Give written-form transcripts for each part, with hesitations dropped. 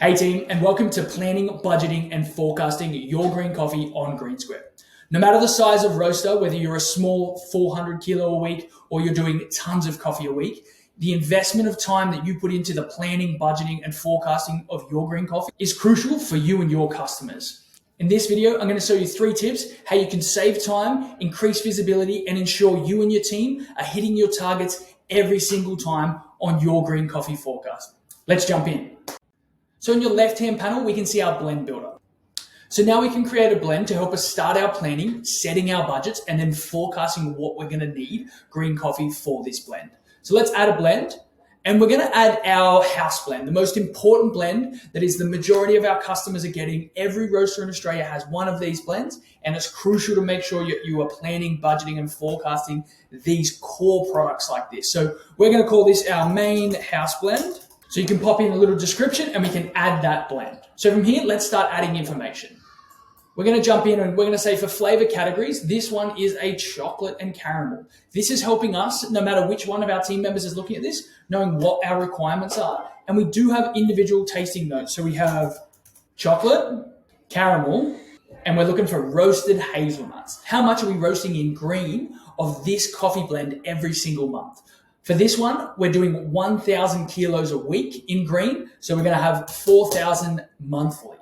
Hey team, and welcome to planning, budgeting, and forecasting your green coffee on greensquare. No matter the size of roaster, whether you're a small 400 kilo a week or you're doing tons of coffee a week, the investment of time that you put into the planning, budgeting, and forecasting of your green coffee is crucial for you and your customers. In this video, I'm going to show you 3 tips how you can save time, increase visibility, and ensure you and your team are hitting your targets every single time on your green coffee forecast. Let's jump in. So in your left-hand panel, we can see our blend builder. So now we can create a blend to help us start our planning, setting our budgets, and then forecasting what we're going to need green coffee for this blend. So let's add a blend, and we're going to add our house blend, the most important blend that is the majority of our customers are getting. Every roaster in Australia has one of these blends, and it's crucial to make sure you are planning, budgeting, and forecasting these core products like this. So we're going to call this our main house blend. So you can pop in a little description and we can add that blend. So from here, let's start adding information. We're going to jump in and we're going to say for flavor categories, this one is a chocolate and caramel. This is helping us, no matter which one of our team members is looking at this, knowing what our requirements are. And we do have individual tasting notes. So we have chocolate, caramel, and we're looking for roasted hazelnuts. How much are we roasting in green of this coffee blend every single month? For this one, we're doing 1,000 kilos a week in green. So we're going to have 4,000 monthly.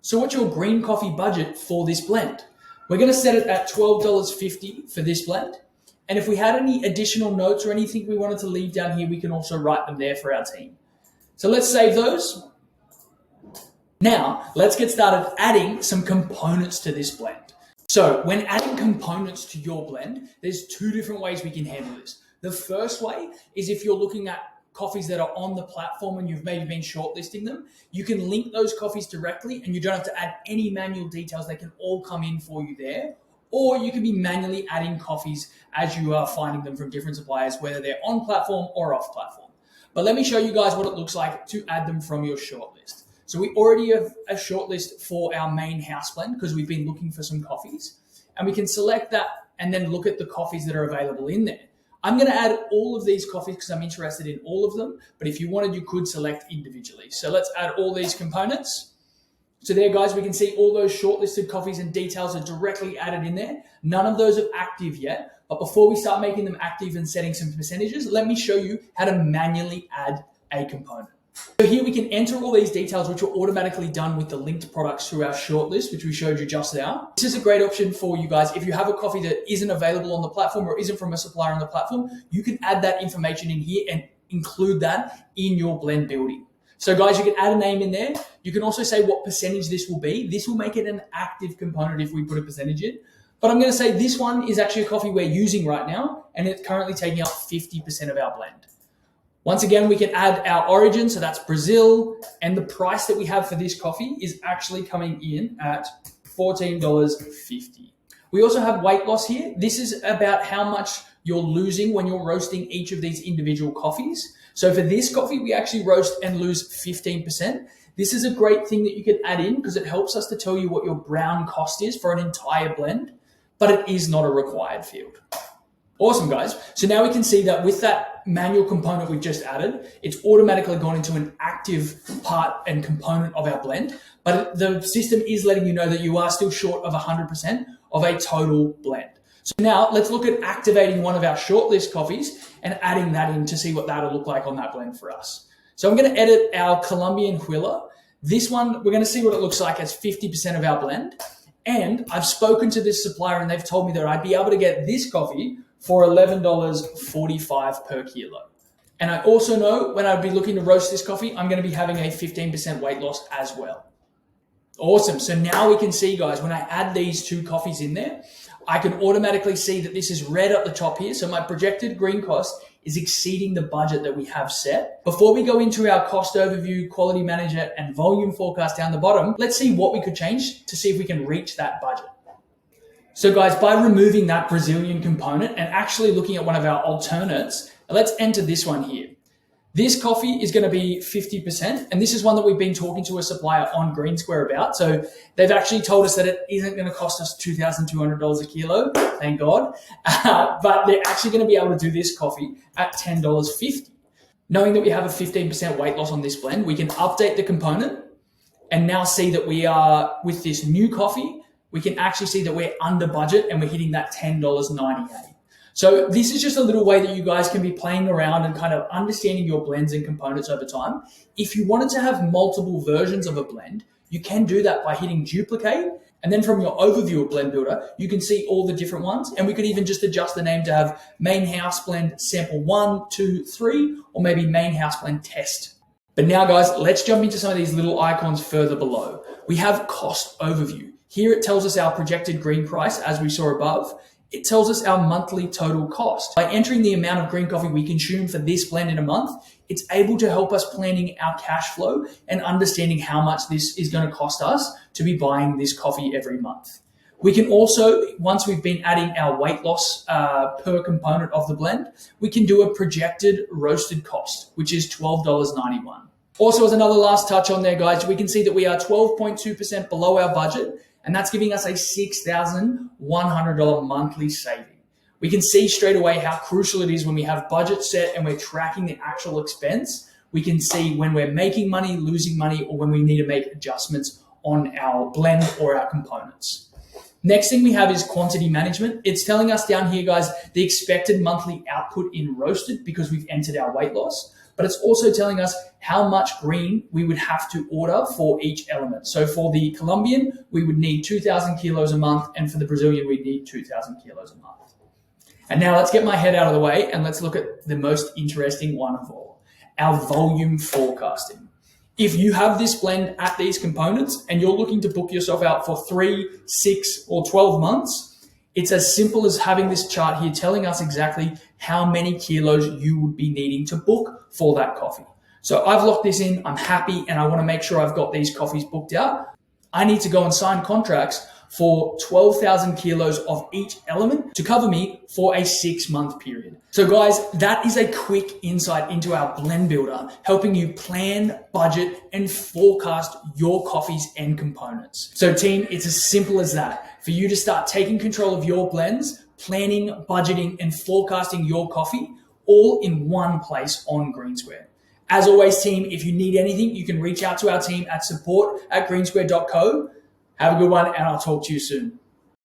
So what's your green coffee budget for this blend? We're going to set it at $12.50 for this blend. And if we had any additional notes or anything we wanted to leave down here, we can also write them there for our team. So let's save those. Now, let's get started adding some components to this blend. So when adding components to your blend, there's 2 different ways we can handle this. The first way is if you're looking at coffees that are on the platform and you've maybe been shortlisting them, you can link those coffees directly and you don't have to add any manual details. They can all come in for you there. Or you can be manually adding coffees as you are finding them from different suppliers, whether they're on platform or off platform. But let me show you guys what it looks like to add them from your shortlist. So we already have a shortlist for our main house blend because we've been looking for some coffees. And we can select that and then look at the coffees that are available in there. I'm going to add all of these coffees because I'm interested in all of them. But if you wanted, you could select individually. So let's add all these components. So there, guys, we can see all those shortlisted coffees and details are directly added in there. None of those are active yet. But before we start making them active and setting some percentages, let me show you how to manually add a component. So here we can enter all these details, which are automatically done with the linked products through our shortlist, which we showed you just now. This is a great option for you guys. If you have a coffee that isn't available on the platform or isn't from a supplier on the platform, you can add that information in here and include that in your blend building. So guys, you can add a name in there. You can also say what percentage this will be. This will make it an active component if we put a percentage in. But I'm going to say this one is actually a coffee we're using right now, and it's currently taking up 50% of our blend. Once again, we can add our origin, so that's Brazil, and the price that we have for this coffee is actually coming in at $14.50. We also have weight loss here. This is about how much you're losing when you're roasting each of these individual coffees. So for this coffee, we actually roast and lose 15%. This is a great thing that you can add in because it helps us to tell you what your brown cost is for an entire blend, but it is not a required field. Awesome, guys. So now we can see that with that manual component we've just added, it's automatically gone into an active part and component of our blend, but the system is letting you know that you are still short of 100% of a total blend. So now let's look at activating one of our shortlist coffees and adding that in to see what that'll look like on that blend for us. So I'm going to edit our Colombian Huila. This one, we're going to see what it looks like as 50% of our blend. And I've spoken to this supplier and they've told me that I'd be able to get this coffee for $11.45 per kilo. And I also know when I'd be looking to roast this coffee, I'm going to be having a 15% weight loss as well. Awesome. So now we can see, guys, when I add these 2 coffees in there, I can automatically see that this is red at the top here. So my projected green cost is exceeding the budget that we have set. Before we go into our cost overview, quality manager, and volume forecast down the bottom, let's see what we could change to see if we can reach that budget. So guys, by removing that Brazilian component and actually looking at one of our alternates, let's enter this one here. This coffee is going to be 50%, and this is one that we've been talking to a supplier on Greensquare about. So they've actually told us that it isn't going to cost us $2,200 a kilo, thank God, but they're actually going to be able to do this coffee at $10.50. Knowing that we have a 15% weight loss on this blend, we can update the component and now see that we are, with this new coffee, we can actually see that we're under budget and we're hitting that $10.98. So this is just a little way that you guys can be playing around and kind of understanding your blends and components over time. If you wanted to have multiple versions of a blend, you can do that by hitting duplicate. And then from your overview of Blend Builder, you can see all the different ones. And we could even just adjust the name to have main house blend sample 1, 2, 3, or maybe main house blend test. But now guys, let's jump into some of these little icons further below. We have cost overview. Here it tells us our projected green price as we saw above. It tells us our monthly total cost. By entering the amount of green coffee we consume for this blend in a month, it's able to help us planning our cash flow and understanding how much this is going to cost us to be buying this coffee every month. We can also, once we've been adding our weight loss per component of the blend, we can do a projected roasted cost, which is $12.91. Also, as another last touch on there, guys, we can see that we are 12.2% below our budget, and that's giving us a $6,100 monthly saving. We can see straight away how crucial it is when we have budget set and we're tracking the actual expense. We can see when we're making money, losing money, or when we need to make adjustments on our blend or our components. Next thing we have is quantity management. It's telling us down here, guys, the expected monthly output in roasted because we've entered our weight loss, but it's also telling us how much green we would have to order for each element. So for the Colombian, we would need 2,000 kilos a month, and for the Brazilian, we'd need 2,000 kilos a month. And now let's get my head out of the way and let's look at the most interesting one of all, our volume forecasting. If you have this blend at these components and you're looking to book yourself out for 3, 6, or 12 months, it's as simple as having this chart here telling us exactly how many kilos you would be needing to book for that coffee. So I've locked this in, I'm happy, and I want to make sure I've got these coffees booked out. I need to go and sign contracts for 12,000 kilos of each element to cover me for a 6-month period. So guys, that is a quick insight into our blend builder, helping you plan, budget, and forecast your coffees and components. So team, it's as simple as that. For you to start taking control of your blends, planning, budgeting, and forecasting your coffee all in one place on Greensquare. As always, team, if you need anything, you can reach out to our team at support@greensquare.co. Have a good one, and I'll talk to you soon.